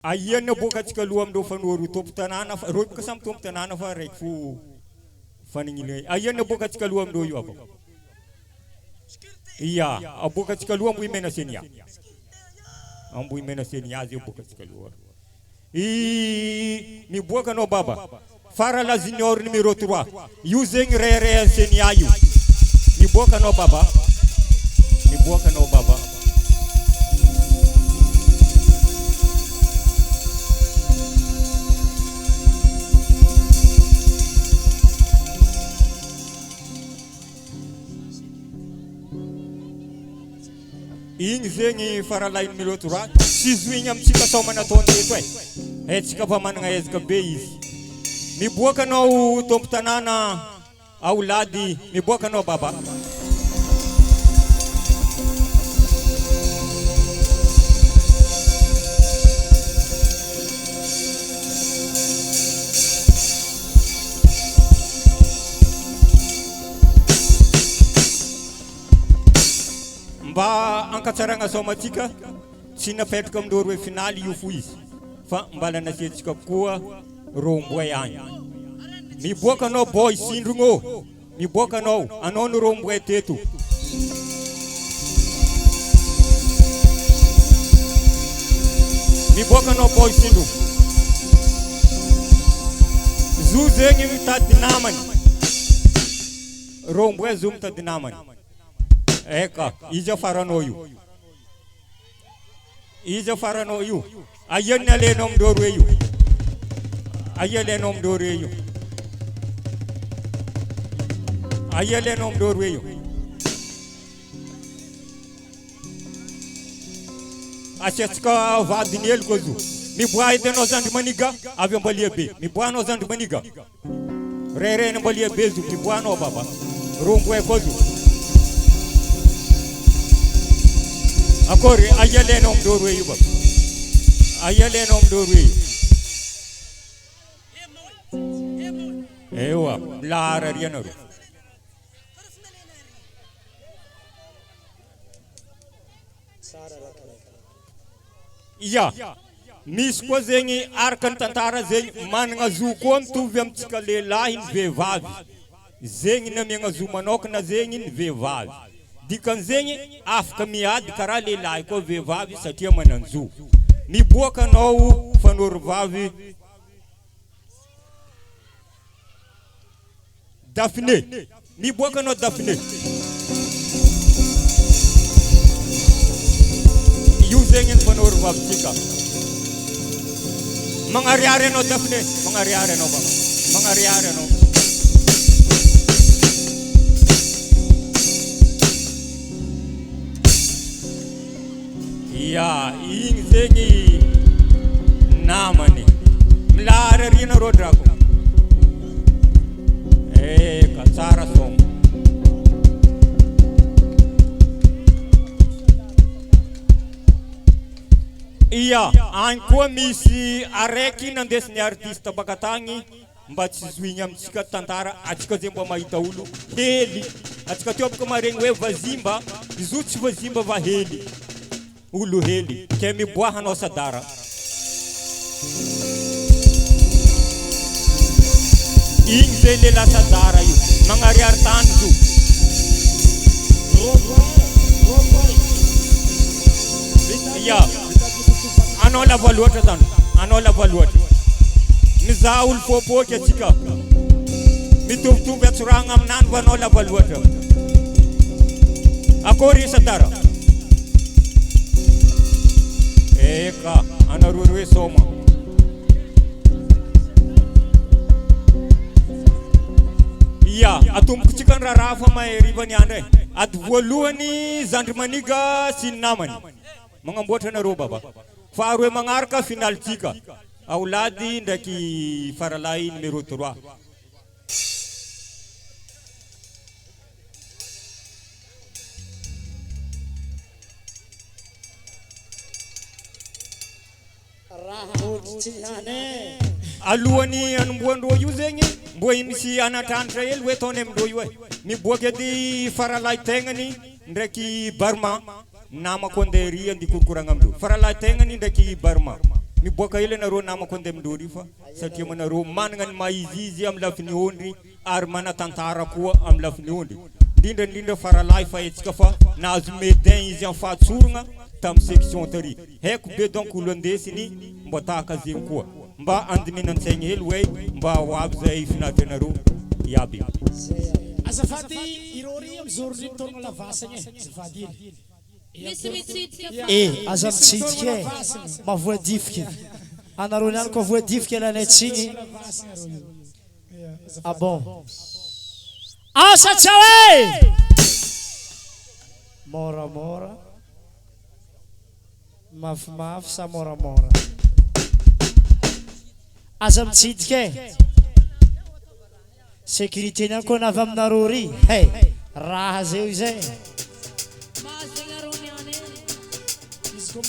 Ayan na bukat si kaluam do fanuru top tanana roy kasam top tanana fa rek fu faningile ayan na bukat si kaluam do yu ako iya abukat si kaluam bui mena senia ambui mena senia azi bukat si kaluam mi buka no baba fara la junior numero 3 using rare senia yu mi buka no baba ing zengi faralay numero 3 sizuinya mchika soma na tonde itwe chika pamana nga ezka beis mibuaka no tomtanana auladi mibuaka no baba mba ankatsaranga somatika sina petka mdorwe finali yu fuis fa mbala na sietika koa rombwe anya miboka no boy sindrungo miboka no anon rombwe tetu miboka no boy sindru zuzengi mitadinaman rombwe zumtadinaman eka ija farano yu ayen le nom dorwe yu ayele nom dorwe yu achetka vadinel gozu mi boy de no zand maniga ave mbalie be mi boy no zand maniga rere no mbalie bezu mi boy no baba rombwe gozu akori ayele nom dorwe yu baba ayele nom dorwe yu ewa lara rianaru iya misko zengi arkan tantara zengi man nga zukon tu vem tsikale lahin vevavi zengi na menga zumanok na zengi vevavi dikan zengi afka miad karale lai ko vevavi satia mananzu mi boka no fanor vavi Daphne mi boka no Daphne using in fanor vavtika mangariare no Daphne mangariare no baba mangariare no ya ing zengi namani mlara rina rodrako katsara som iya anko misi areki nandesni artista bakatangi mba tsizwinya mtsika tantara atsika zembo mahita olo hely atsika tiobaka maregny hoe vazimba izo tsy vazimba va hely olo hely ke miboahanao sadara ing zele la sadara yu mangariar tanzu ya anola valuota tan anola valuota mizaul popo ke tika mituftu betsuranga mnan vanola valuota akori sadara eka anarurwe soma ya atum kuchikan rarafa mai ribani andre ad voluani zandmaniga sinamani mangambota na roba ba farwe mangarka final tika auladi ndaki faralai numero 3 aluani an mbondo yuzengi mboy misi anatantra el wetone mdoywe mi bogedi faralai tengani ndaki barma nama konderi andi kurkuranga mdu faralai tengani ndaki barma miboaka hely anareo namako andeha mindôry fa satria manareo managna ny maizizy amin'ny lafiny ondry ary manatantara koa amin'ny lafiny ondry indrindra faralahy fa etsika fa nahazo médain izy amin'ny fahatsoragna tamin'ny section tary haiko be donc olo andesiny mba tahaka zegny koa mba andininan-tsaigny hely hoe mba ho avy zay finaritra anareo iaby azafady irory amizorony tologna lavasagna azafady aza mitsidika mavoadifika anareo niany koa voadifika lanay tsigny ah bon asa tsaoe moramora mafimafy sa moramora aza mitsidika sécurité niany koa navy aminareo ry hey raha zeo izay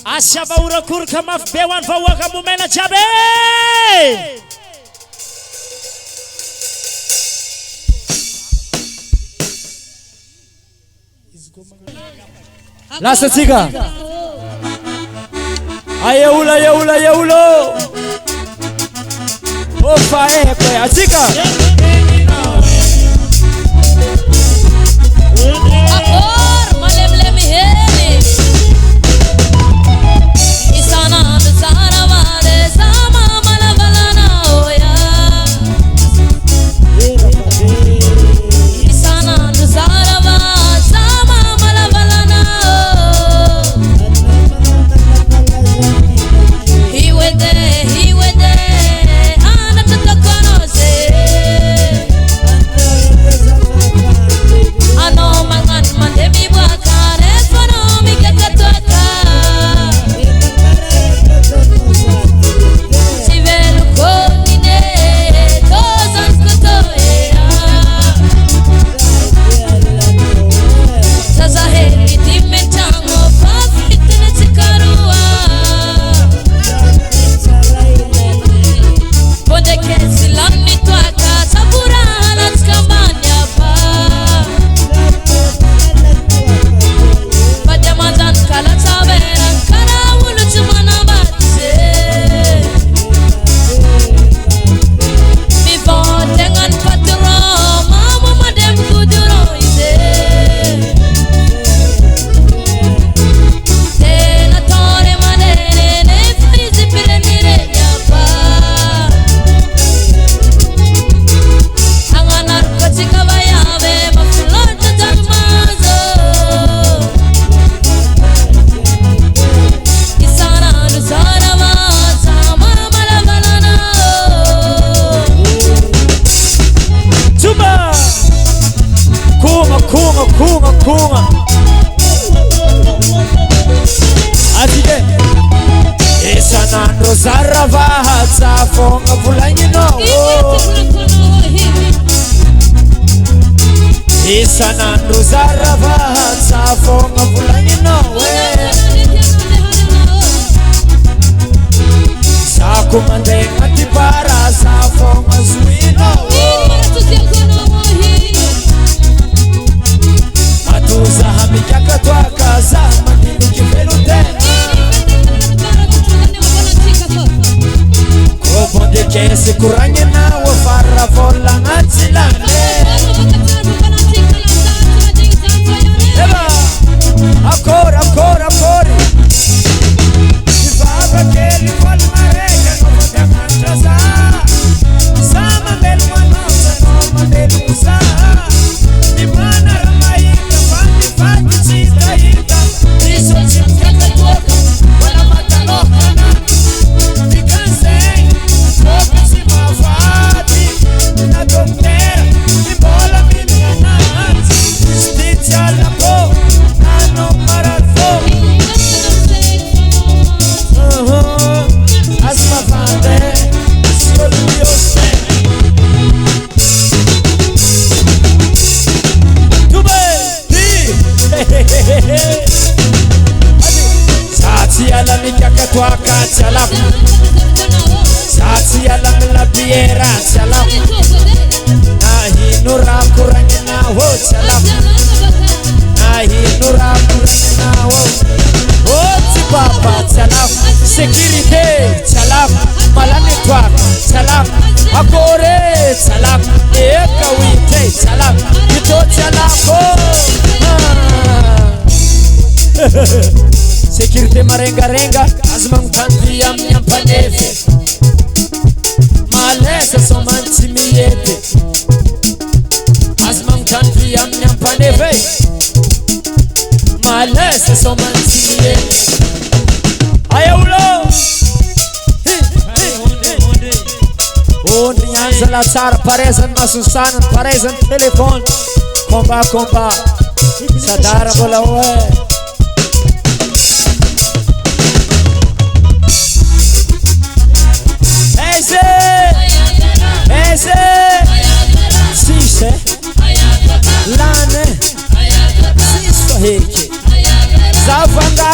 Asya vahorakoraka mafy be ho an'ny vahoaka momena jiaby lasatsika ayeula ofa ehekwe atsika Akor malemlem heli Isana dusara vade sama malavalana oya Isana dusara vade sama malavalana He went there ana tutakonoze Ano mangan mandemi buakare fono mikakatoka Sivelu konine tozan skutoya Sasa heri time chango fafitine chikarua Bonde kesi lani twaka sabura halatskambanya pa Pajamadan kala saberan kara ulu cumana batse Mi dengan patro mama madem kuduro ise Tena tore madene ne faizi pirenire nyapa Anganar kachika bayabe mafulota jagmazo Isana nusara vasa malavalana Tuba kunga Atike Esanandro zarava Zafonga vulangino Esanandro zarava Zafonga vulangino Sakumandenga tipara Zafonga zuino Matuza hamijaka twakaza Matini kivelu tena Kobonde kesi kuranye nawe Farra vola ngatsilane Eba Akori Ibaba keli vol marega Novo de manchaza Sama bel manosa Noma belusa Dimana ramaika Fati cita ita Riso chimkata toka Wala matalokana Ficansei Kopisi mavati Na doktera Ibola milianati Stizia la po Nano marafo Asma vande Scolioste Sati alla mikaka twaka chala Sati alla mila biera chala Nahinura kuranye nawo chala Nahinura kuranye nawo Oti papa chala Security chala Akore salam eka wite salam ito salako. Sécurité marenga azmang tanti am nyampanefe. Malesa somantimiyete azmang tanti am nyampanefe. Malesa somantimiyete ayaulo. Onde nyanza la tsara parezan masusanan parezan telefon. Komba sadara bola we. Ese Sise Lane Sisto heke Zavanga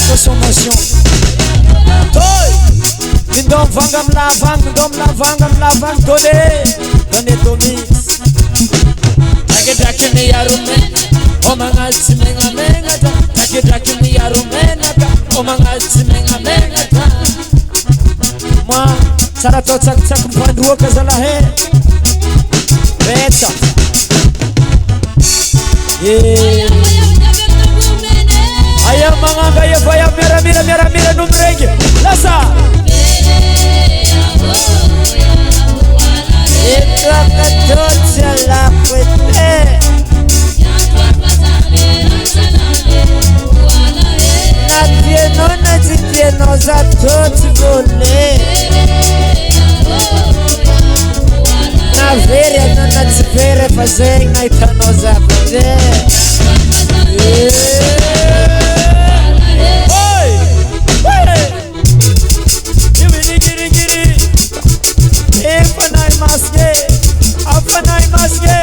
consommation Toi Mindom vangam lavang Dole Done domis Take me yarumen Omanga timenga mengata Take me yarumen Omanga timenga mengata Moi Sara to tak mpandua kazala he Beta Aya manganga ye vaya mira numrege Lasa Itra katotsa la kwete Natieno za toti vole Na vere non nazvere fazeng na itano za vede. Oi! Giri Afanai maske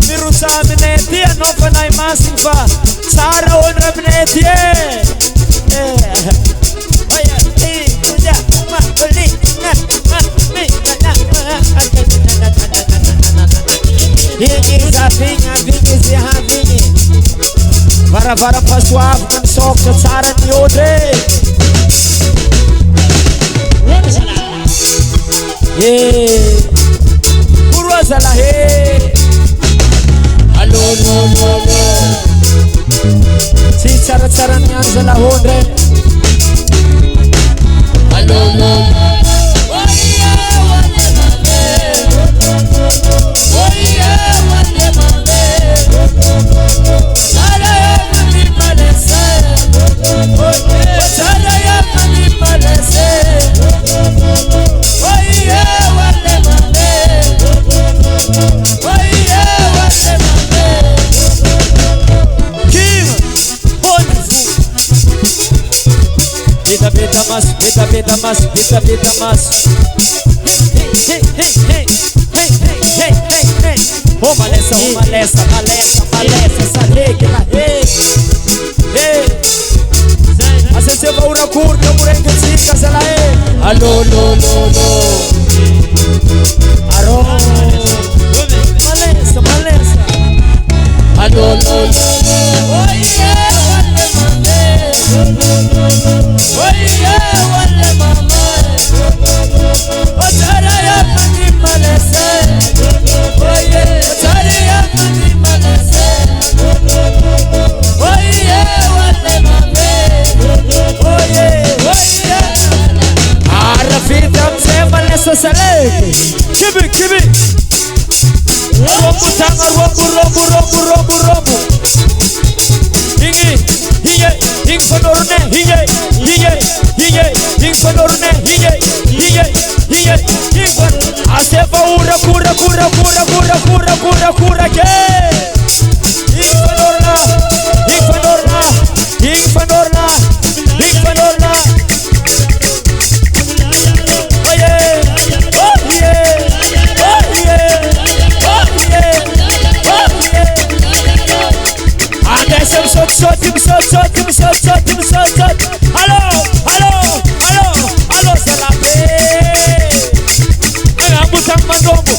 Mirusa minetia no fanai masinfa Sara onra minetia Vara pasuav kan sok tsara ni ode. Urwazala he. Allo Si tsara nyanzala hode. Allo Beta mas. Hey. Oh malesa, sareke la hey. Asese va una curva, murenge zika sala Allo. Aro. Malesa. Allo. Kibi Rombu tanga rombu Hing panorne Hing panorne Asefa ura kura ke Hing panorna Shot. Hello, Salape. Angambutang mandombo.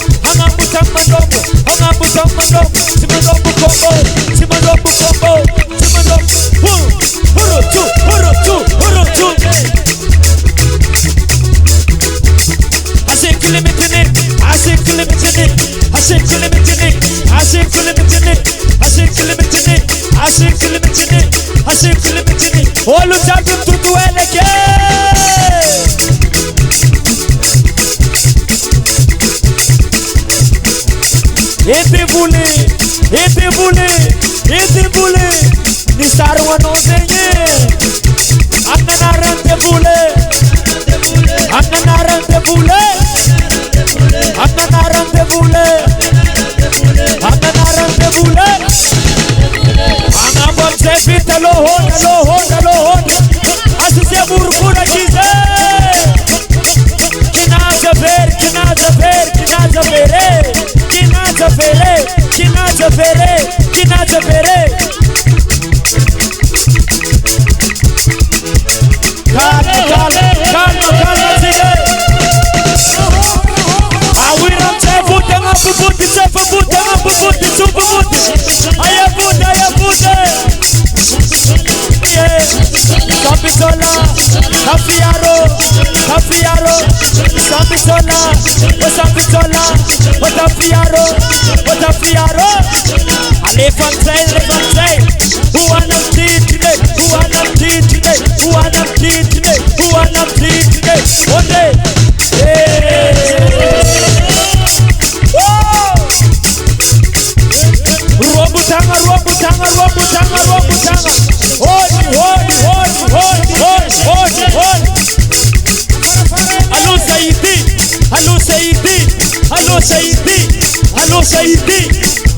Huru. I say kilometer Olu chapi mtutu eleke. Iti bule. Ni sarwa no senye. Ananaran te bule. Ananaran te bule. Ananaran te bule. Ananaran te bule. Anabon se pita lohon. Asise burkura kize. Kinaza vere. Calma, sige. Awiram se puta ngapu puti se puta ngapu puti super puti. Aya puta. Yeah. Sambisola, Hafiaro. Sambisola, Hafiaro. Levantai. Who wanna teach today? One day. Robutanga.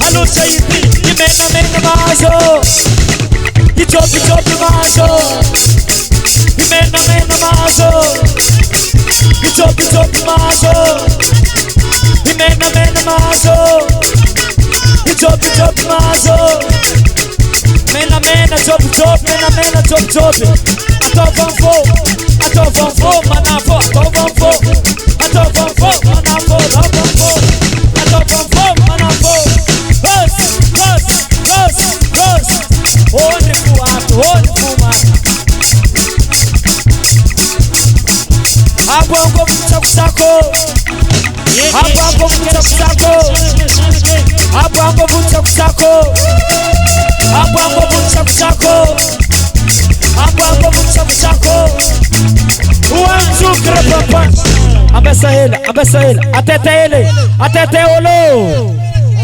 Hello Saidi. Imena maso. Ichopi maso. Imena maso. Ichopi maso. Imena maso. Ichopi maso. Mena chop. Atovanfo, manafo. Bus. Onde fuma. Abongo mchako. Abesaela. Atete olo.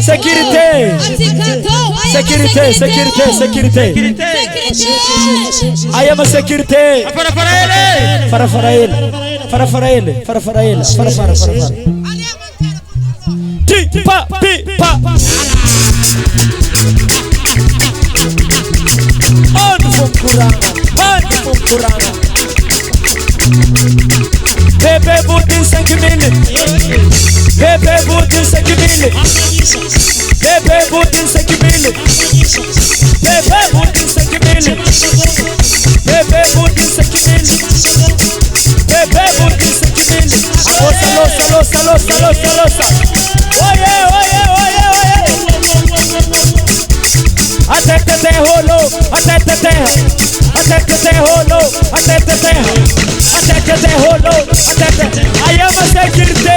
Sécurité. I am a sécurité. Farafaraele. Pa. On from Kuranga. Bebe Boutin 5 minutes. Bebe Boutin 5 minutes. Bebe Boutin 5 minutes. Bebe Boutin 5 minutes. Bebe Boutin 5 minutes. Bebe Boutin 5 minutes. Salosa. Oye. Atete holo. I am a sécurité.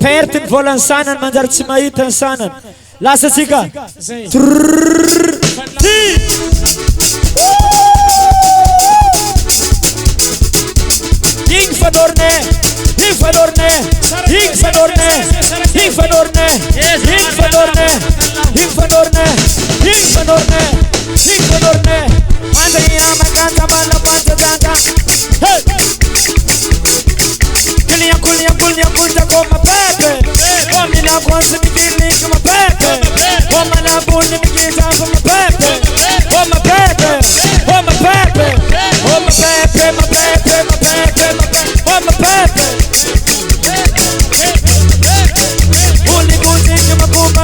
Pertin volan sanan manjar cimaitan sanan. Lasa sika. Infadorne. Andrea makanta bala panta danga. Hey. Kulia koma pepe. Wamina kwanza mikili kama pepe. Wamana buni mikita kama pepe. Wama pepe. Wama pepe. Uli buzi kama bubu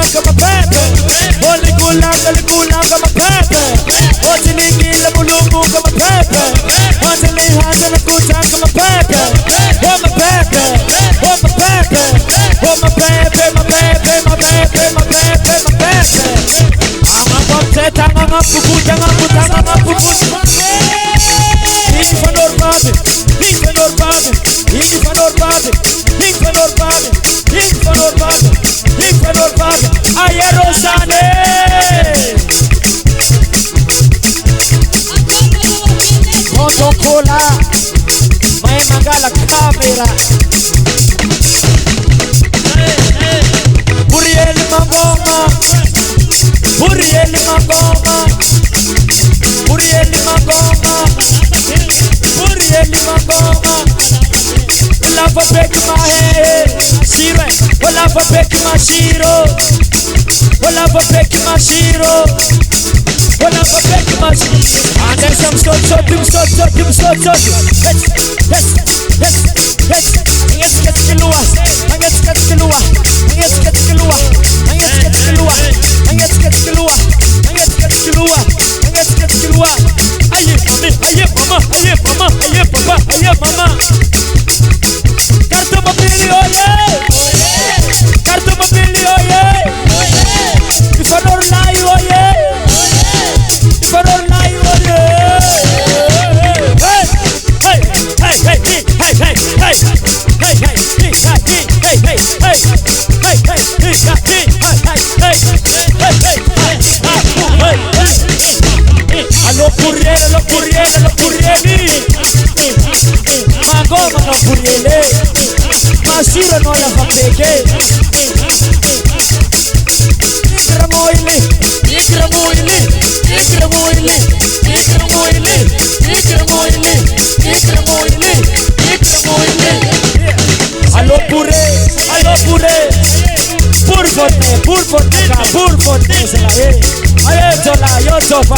lava beki mahe shiro lava beki mashiro lava beki mashiro lava beki mashiro and then some stop yes get kilua aye mama mama carta mobili oye ifanor lai oye Allo purrieli Magoma no purrieli Masiro no la fabeke Ikramoili Allo pure Pur forte se la ve Aye tola yo sofa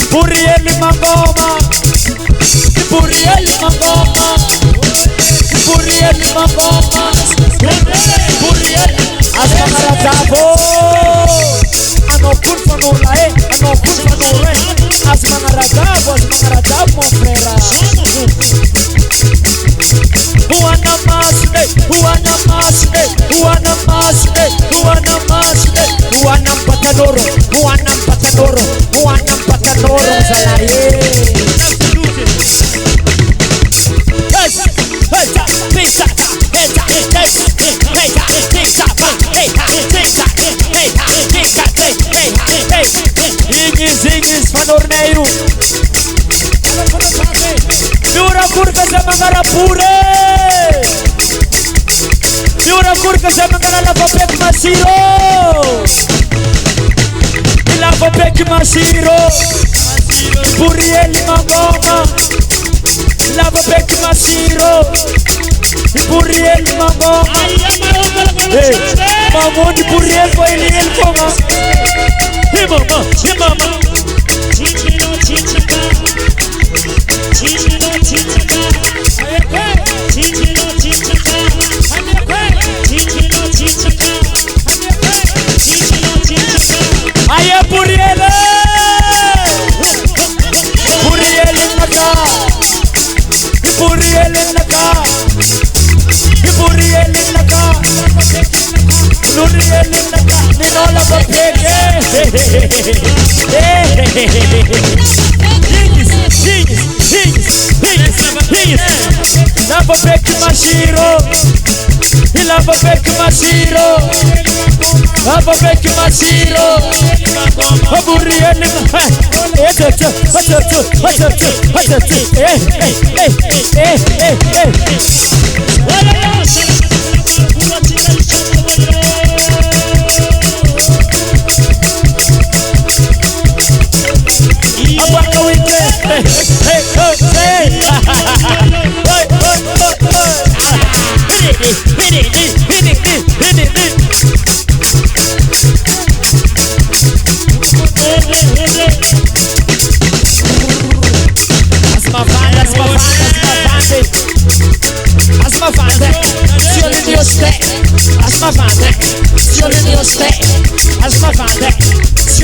Purrieli Magoma Asma maratabo Ano kun fanula Asma maratabo frera Huana masde Huana patanoro Zalaye Ingis panorneiro Miura curca se mangara pure Miura curca se mangara lava pek masiro Lava pek masiro Purrieli Magoma Lava pek masiro Purrieli Magoma Mamoni Purrieli foi ele koma Hey mama Chichino chichika Aye Purrieli naka Nurieli naka Ninola babeke Lava beki mashiro Purrieli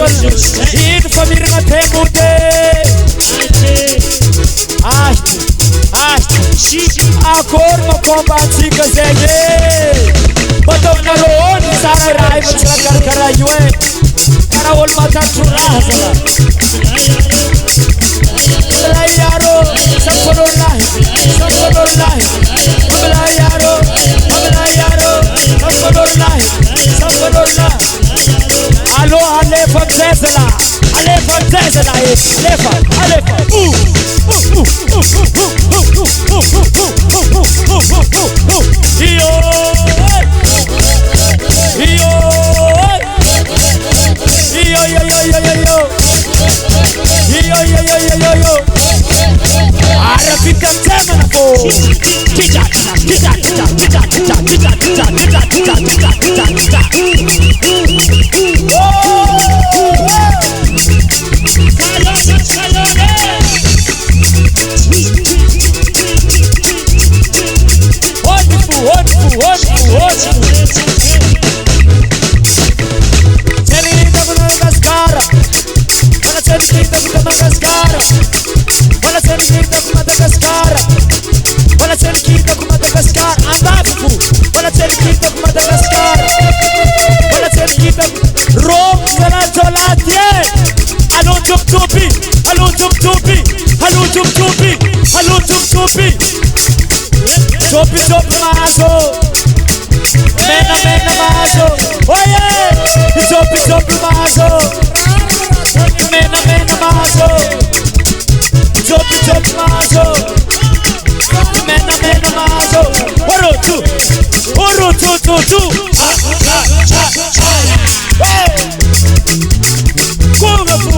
In família na temute A corma combatica zege Botom na roon Sara rai Machakar karayue Karawol mata churrasala Ablayaro Samponor lahi Samponor lahi Ablayaro Samponor lahi Allo Alefa Zezela Alefa Yo. Arafika tema na po Chopi mazo, mena mazo, oh yeah. Chopi mazo, mena mazo, chopi mazo, mena mazo. Oro tu. Kurva fu.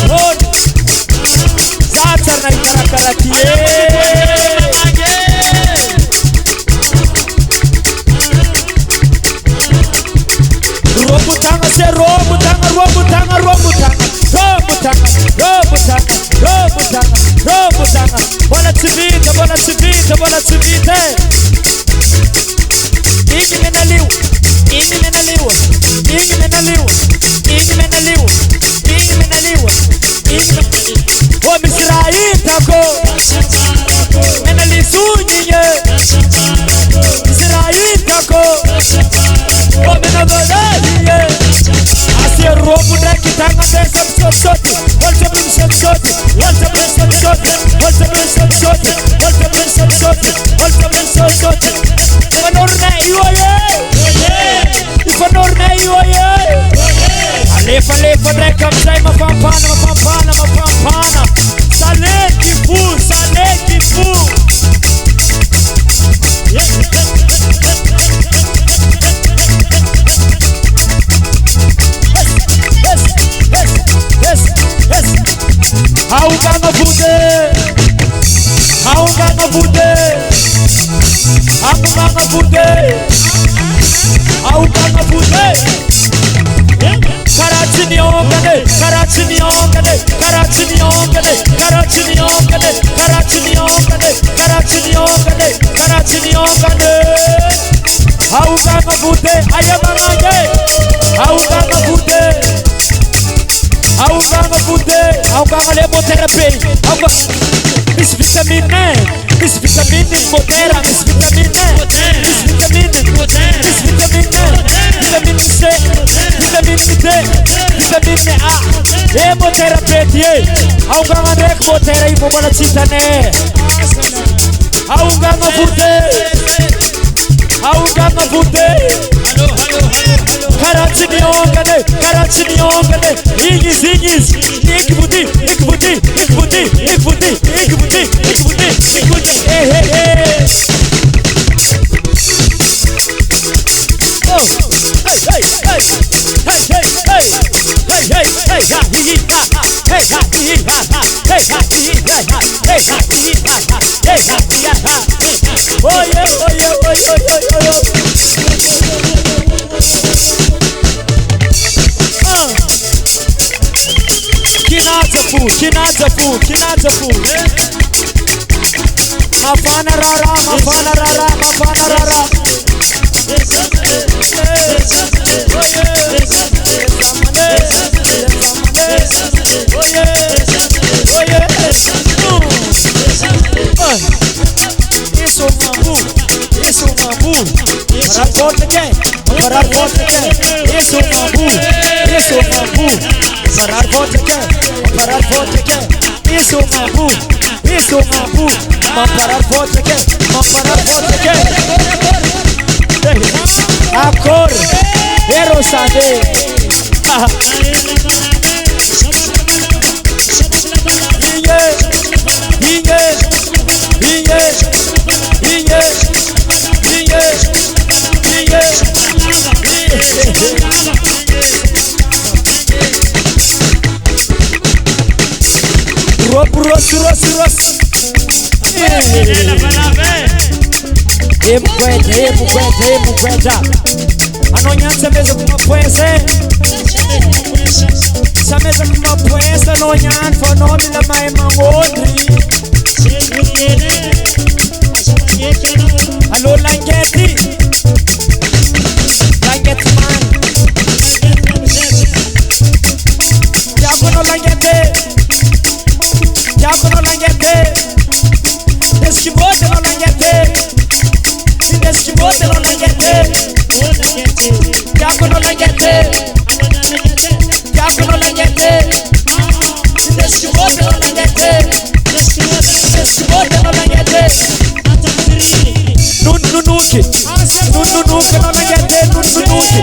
Hold. Zatar na ikarakarakye. Robutanga. Bola tibite. Ini menaliu. Oh Misraitako, menalisunye. Misraitako, oh menabalaye. Asia robu daki tanga besa msoti. Walta besa msoti. Ifanorna iwaye. Alefa dreka mzai mapampana. Saleti fu. Yes. Aunganga bude. Karachini ongane. Aunganga bude. Ayamangage. Aunganga bude. Aunganga lemotherapy. Miss vitamine modera. Miss vitamine C, vitamine D, vitamine A. Lemotherapy. Aunganga rek motera ibo bala chitane. Aunganga bude. Karachini ongane. Igis. Ikbudi. Hey. Oh. Kinazafu. Mafana rara. Isso mambu. Parar forte quem? Parar forte quem? Isso mambu. Parar forte quem? Isso mambu. Parar forte quem? A cor é rosade. Mukweta anonyanza meza kumapwese sameza kumapwese anonyanza noni la mai mangondri allo langeti man jakono langete deskibote no langete Deskibote no langete Jaco no langete Jaco no langete Deskibote no langete Deskibote no langete Nununuki Nununuki no langete Nununuki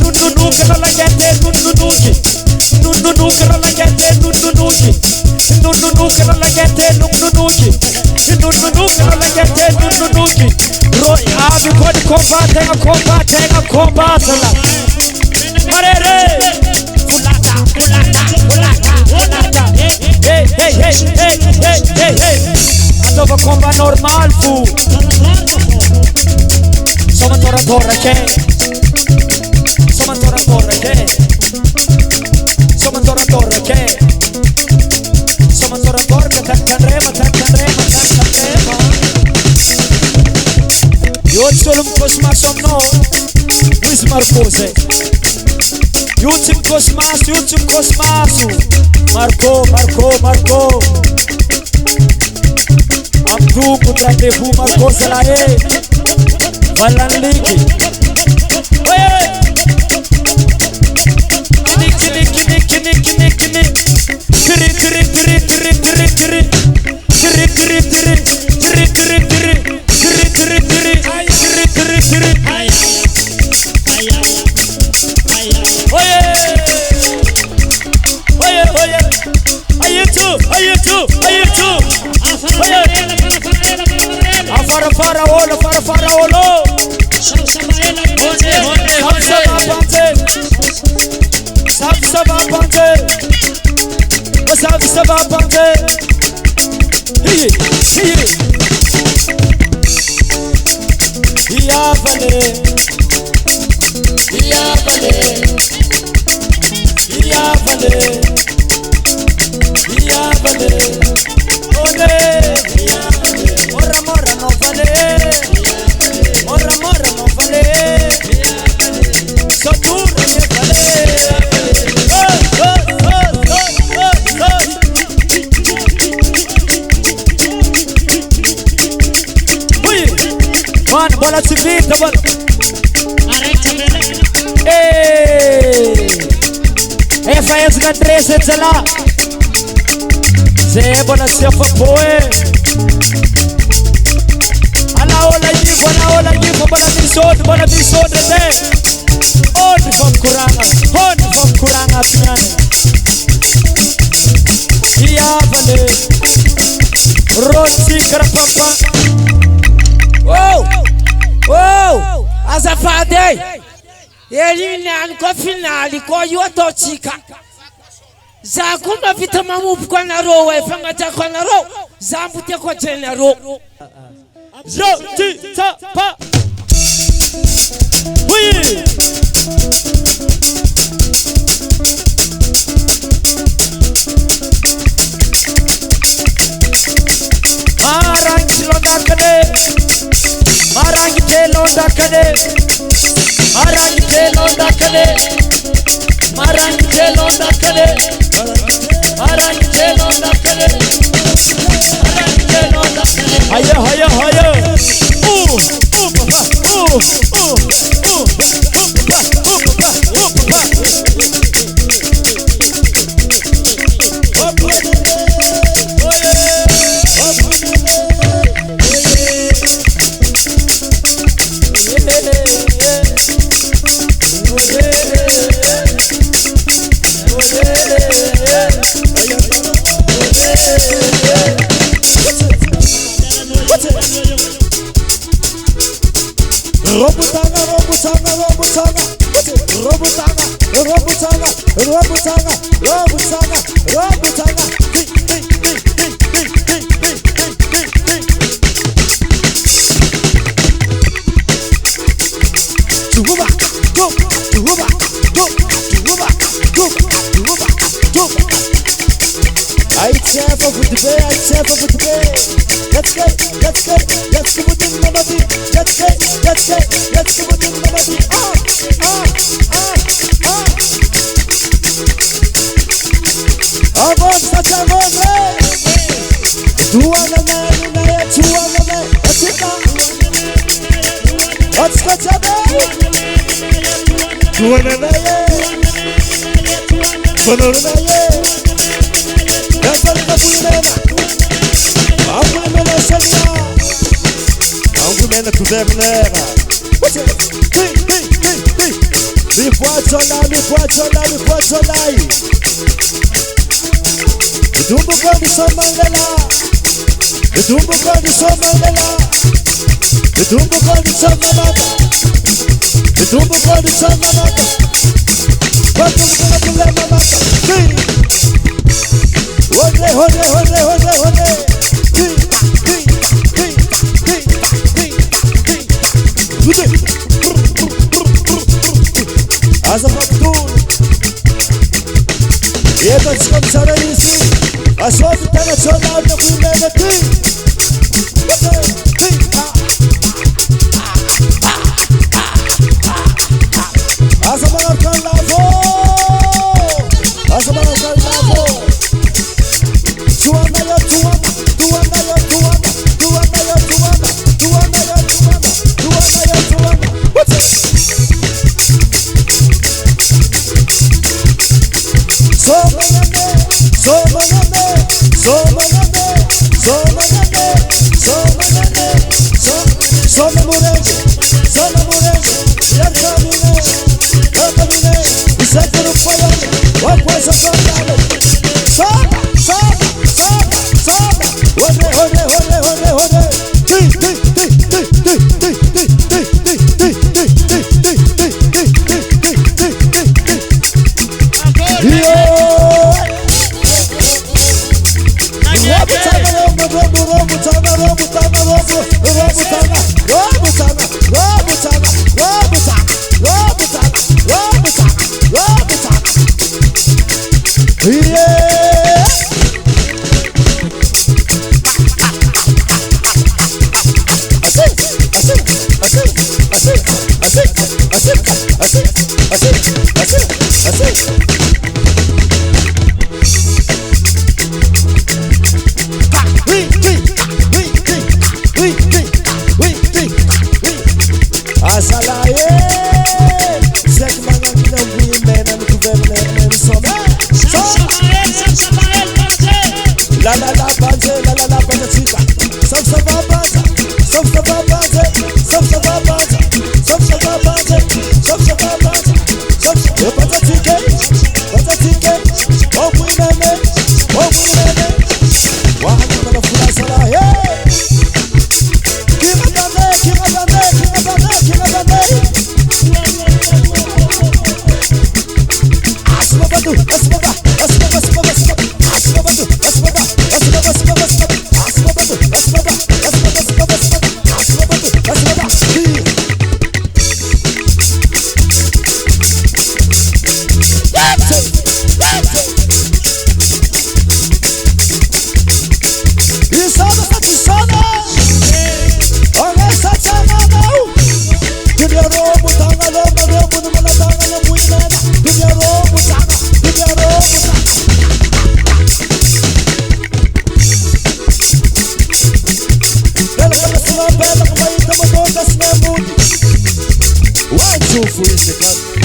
Nununuki no langete Nununuki Nununuki no langete Nununuki Nununuki no langete Nununuki Nununuki no langete Nununuki Roy, I've got combat, Marere, hey. Andava combat normal, fu. Sono torre che. Solum Cosmas of no, Luis Marcose. YouTube Cosmas, Marco. Abdu Putrate Hu Marcose la Valan Liki. Faraolo. Sabapante. Bola civita, bola. FS ga 3 tsela. Ze bola sefa poe. Ola yivo bola bisod ze. On vom kuranga pian. Iya vale. Roti krapapa. Wow! Azafade! Ele não confina, ele coi o tochica. Já como a vida mamu com a roa, fangata com a roa, zambu te com a roa. Joti pa. Oui! Chef of the bay, chef of the bay. Let's go, let's go, let's go with the melody. Let's go, let's go, let's go with the melody. Avon, such a moment. Two on the man, two on the man. What's it now? What's got your name? Two on the man. One on the man. That's what the women. I'm women are Shalia. I'm women to them there. What's it? Me pocho lai. Dumbo kwani somangela. Dumbo kwani somangela. Dumbo kwani somangela. Dumbo kwani somangela. Watu kuna kule mama. Hode. Asa faktur. Yeto chikam chara isi. Ashotu tena chona na kuimene ti. Asa manarkan lavo. Asa manarkan lavo. Tuana ya tuana. What's it? Two, three,